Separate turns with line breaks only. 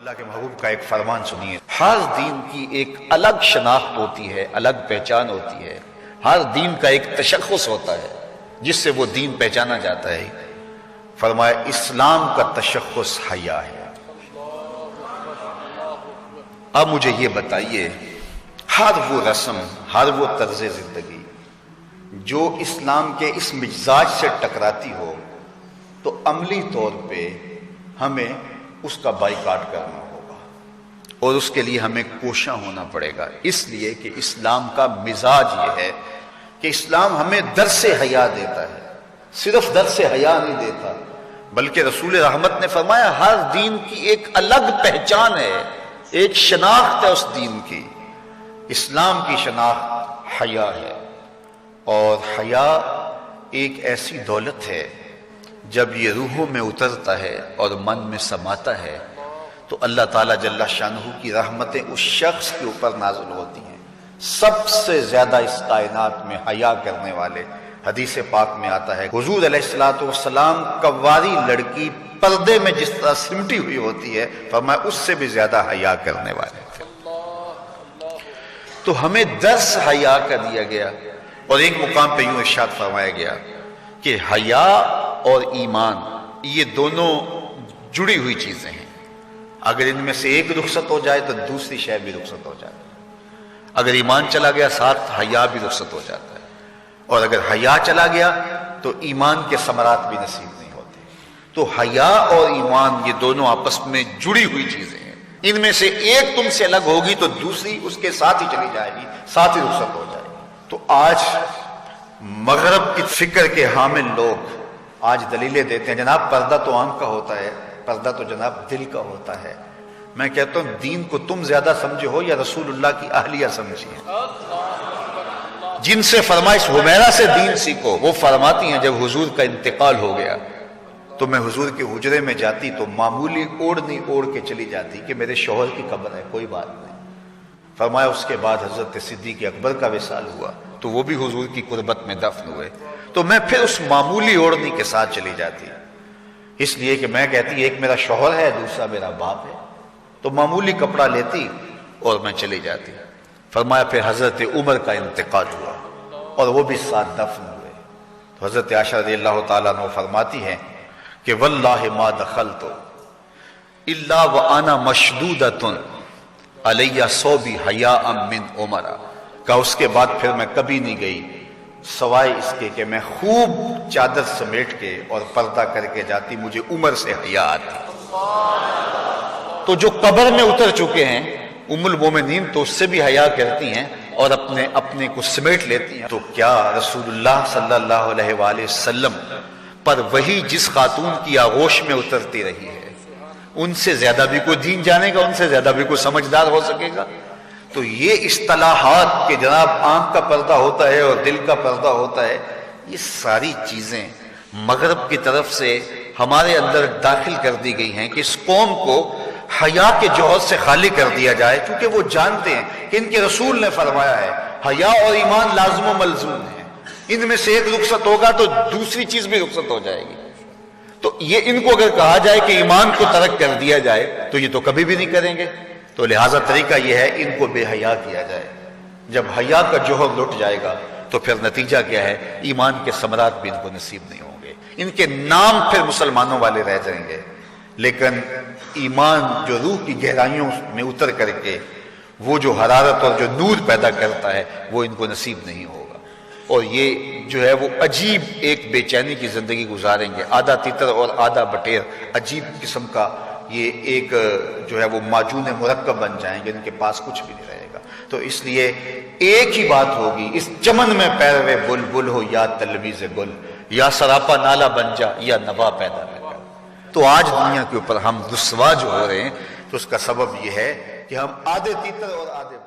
اللہ کے محبوب کا ایک فرمان سنیے، ہر دین کی ایک الگ شناخت ہوتی ہے، الگ پہچان ہوتی ہے، ہر دین کا ایک تشخص ہوتا ہے جس سے وہ دین پہچانا جاتا ہے۔ فرمایا اسلام کا تشخص حیا ہے۔ اب مجھے یہ بتائیے، ہر وہ رسم، ہر وہ طرز زندگی جو اسلام کے اس مزاج سے ٹکراتی ہو تو عملی طور پہ ہمیں اس کا بائیکاٹ کرنا ہوگا اور اس کے لیے ہمیں کوشاں ہونا پڑے گا، اس لیے کہ اسلام کا مزاج یہ ہے کہ اسلام ہمیں درس حیا دیتا ہے، صرف درس حیا نہیں دیتا بلکہ رسول رحمت نے فرمایا ہر دین کی ایک الگ پہچان ہے، ایک شناخت ہے اس دین کی۔ اسلام کی شناخت حیا ہے، اور حیا ایک ایسی دولت ہے جب یہ روحوں میں اترتا ہے اور من میں سماتا ہے تو اللہ تعالیٰ جل شانہ کی رحمتیں اس شخص کے اوپر نازل ہوتی ہیں۔ سب سے زیادہ اس کائنات میں حیا کرنے والے، حدیث پاک میں آتا ہے حضور علیہ الصلوۃ والسلام کواری لڑکی پردے میں جس طرح سمٹی ہوئی ہوتی ہے، فرمایا اس سے بھی زیادہ حیا کرنے والے تھے۔ تو ہمیں درس حیا کا دیا گیا، اور ایک مقام پہ یوں ارشاد فرمایا گیا کہ حیا اور ایمان یہ دونوں جڑی ہوئی چیزیں ہیں، اگر ان میں سے ایک رخصت ہو جائے تو دوسری شے بھی رخصت ہو جائے، اگر ایمان چلا گیا ساتھ حیا بھی رخصت ہو جاتا ہے، اور اگر حیا چلا گیا تو ایمان کے ثمرات بھی نصیب نہیں ہوتے۔ تو حیا اور ایمان یہ دونوں آپس میں جڑی ہوئی چیزیں ہیں، ان میں سے ایک تم سے الگ ہوگی تو دوسری اس کے ساتھ ہی چلی جائے گی، ساتھ ہی رخصت ہو جائے گی۔ تو آج مغرب کی فکر کے حامل لوگ آج دلیلیں دیتے ہیں جناب پردہ تو آنکھ کا ہوتا ہے، پردہ تو جناب دل کا ہوتا ہے۔ میں کہتا ہوں دین کو تم زیادہ سمجھے ہو یا رسول اللہ کی اہلیہ سمجھی ہے؟ جن سے فرمائش حمیرہ سے دین سیکھو، وہ فرماتی ہیں جب حضور کا انتقال ہو گیا تو میں حضور کے حجرے میں جاتی تو معمولی اوڑھنی اوڑھ کے چلی جاتی کہ میرے شوہر کی قبر ہے، کوئی بات نہیں۔ فرمایا اس کے بعد حضرت صدیق اکبر کا وصال ہوا تو وہ بھی حضور کی قربت میں دفن ہوئے، تو میں پھر اس معمولی اوڑھنی کے ساتھ چلی جاتی، اس لیے کہ میں کہتی ایک میرا شوہر ہے دوسرا میرا باپ ہے، تو معمولی کپڑا لیتی اور میں چلی جاتی۔ فرمایا پھر حضرت عمر کا انتقال ہوا اور وہ بھی ساتھ دفن ہوئے، تو حضرت عائشہ رضی اللہ تعالیٰ عنہ فرماتی ہیں کہ واللہ ما دخلت الا وانا مشدودۃ علیہ صوبی حیاء من عمر، کہ اس کے بعد پھر میں کبھی نہیں گئی سوائے اس کے کہ میں خوب چادر سمیٹ کے اور پردہ کر کے جاتی، مجھے عمر سے حیا آتی۔ تو جو قبر میں اتر چکے ہیں ام المومنین تو اس سے بھی حیا کرتی ہیں اور اپنے کو سمیٹ لیتی ہیں، تو کیا رسول اللہ صلی اللہ علیہ وآلہ وسلم پر وہی جس خاتون کی آغوش میں اترتی رہی ہے ان سے زیادہ بھی کوئی دین جانے گا، ان سے زیادہ بھی کوئی سمجھدار ہو سکے گا؟ تو یہ اصطلاحات کہ جناب آنکھ کا پردہ ہوتا ہے اور دل کا پردہ ہوتا ہے، یہ ساری چیزیں مغرب کی طرف سے ہمارے اندر داخل کر دی گئی ہیں کہ اس قوم کو حیا کے جوہر سے خالی کر دیا جائے، کیونکہ وہ جانتے ہیں کہ ان کے رسول نے فرمایا ہے حیا اور ایمان لازم و ملزوم ہیں، ان میں سے ایک رخصت ہوگا تو دوسری چیز بھی رخصت ہو جائے گی۔ تو یہ ان کو اگر کہا جائے کہ ایمان کو ترک کر دیا جائے تو یہ تو کبھی بھی نہیں کریں گے، تو لہٰذا طریقہ یہ ہے ان کو بے حیا کیا جائے۔ جب حیا کا جوہر لٹ جائے گا تو پھر نتیجہ کیا ہے؟ ایمان کے ثمرات بھی ان کو نصیب نہیں ہوں گے، ان کے نام پھر مسلمانوں والے رہ جائیں گے، لیکن ایمان جو روح کی گہرائیوں میں اتر کر کے وہ جو حرارت اور جو نور پیدا کرتا ہے وہ ان کو نصیب نہیں ہوگا، اور یہ جو ہے وہ عجیب ایک بے چینی کی زندگی گزاریں گے، آدھا تیتر اور آدھا بٹیر، عجیب قسم کا یہ ایک جو ہے وہ معجون مرکب بن جائیں گے، ان کے پاس کچھ بھی نہیں رہے گا۔ تو اس لیے ایک ہی بات ہوگی، اس چمن میں پیروے بلبل ہو یا تلویز گل، یا سراپا نالا بن جا یا نوا پیدا نہ کر۔ تو آج دنیا کے اوپر ہم رسوا جو ہو رہے ہیں تو اس کا سبب یہ ہے کہ ہم آدھے تیتر اور آدھے